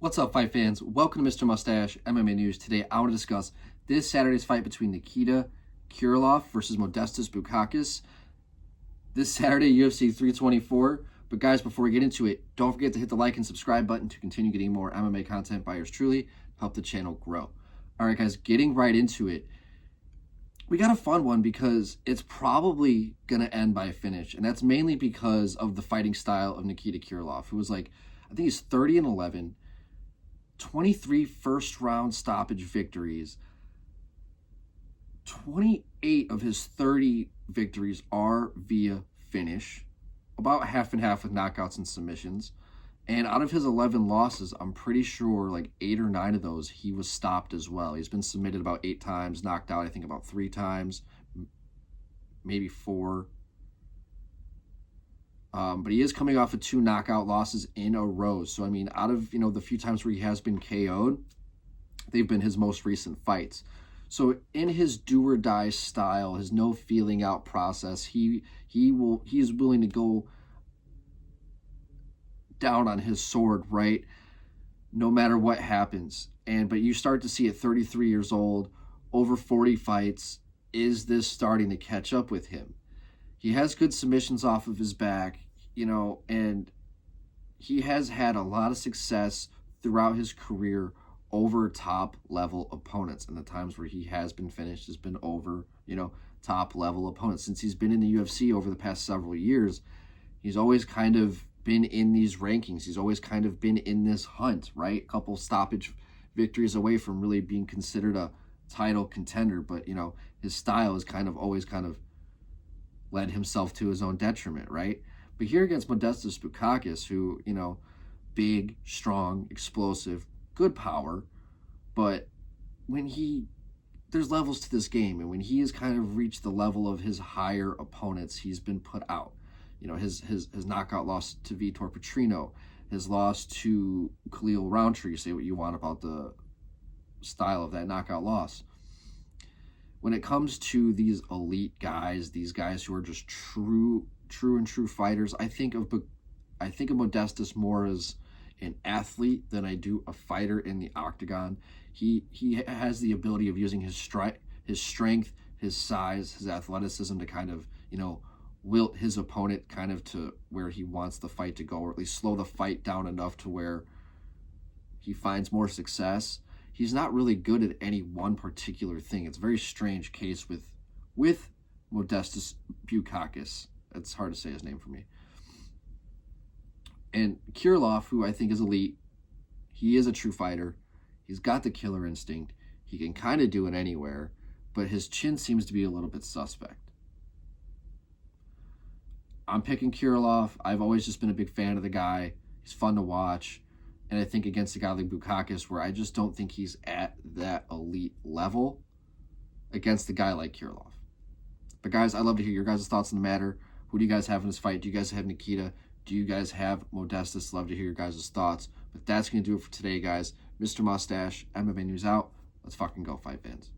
What's up, fight fans? Welcome to Mr. Mustache MMA News. Today, I want to discuss this Saturday's fight between Nikita Krylov versus Modestas Bukauskas. This Saturday, UFC 324. But guys, before we get into it, don't forget to hit the like and subscribe button to continue getting more MMA content by yours truly. Help the channel grow. All right, guys, getting right into it. We got a fun one because it's probably going to end by a finish. And that's mainly because of the fighting style of Nikita Krylov, who was I think he's 30-11. 23 first-round stoppage victories. 28 of his 30 victories are via finish, about half and half with knockouts and submissions. And out of his 11 losses, I'm pretty sure 8 or 9 of those he was stopped as well. He's been submitted about 8 times, knocked out I think about 3 times, maybe 4. But he is coming off of 2 knockout losses in a row. So, I mean, out of, the few times where he has been KO'd, they've been his most recent fights. So in his do or die style, his no feeling out process, he is willing to go down on his sword, right? No matter what happens. But you start to see at 33 years old, over 40 fights, is this starting to catch up with him? He has good submissions off of his back, and he has had a lot of success throughout his career over top-level opponents. And the times where he has been finished has been over, top-level opponents. Since he's been in the UFC over the past several years, he's always kind of been in these rankings. He's always kind of been in this hunt, right? A couple stoppage victories away from really being considered a title contender. But, his style is always led himself to his own detriment, right? But here against Modestas Bukauskas, who, big, strong, explosive, good power, but there's levels to this game, and when he has reached the level of his higher opponents, he's been put out. His knockout loss to Vitor Petrino, his loss to Khalil Roundtree, say what you want about the style of that knockout loss. When it comes to these elite guys, these guys who are just true fighters, I think of Modestas more as an athlete than I do a fighter in the octagon. He has the ability of using his strength, his size, his athleticism to wilt his opponent to where he wants the fight to go, or at least slow the fight down enough to where he finds more success. He's not really good at any one particular thing. It's a very strange case with Modestas Bukauskas. It's hard to say his name for me. And Krylov, who I think is elite, he is a true fighter. He's got the killer instinct. He can do it anywhere, but his chin seems to be a little bit suspect. I'm picking Krylov. I've always just been a big fan of the guy. He's fun to watch. And I think against a guy like Bukauskas, where I just don't think he's at that elite level, against a guy like Krylov. But guys, I'd love to hear your guys' thoughts on the matter. Who do you guys have in this fight? Do you guys have Nikita? Do you guys have Modestas? Love to hear your guys' thoughts. But that's going to do it for today, guys. Mr. Mustache, MMA News out. Let's fucking go, fight fans.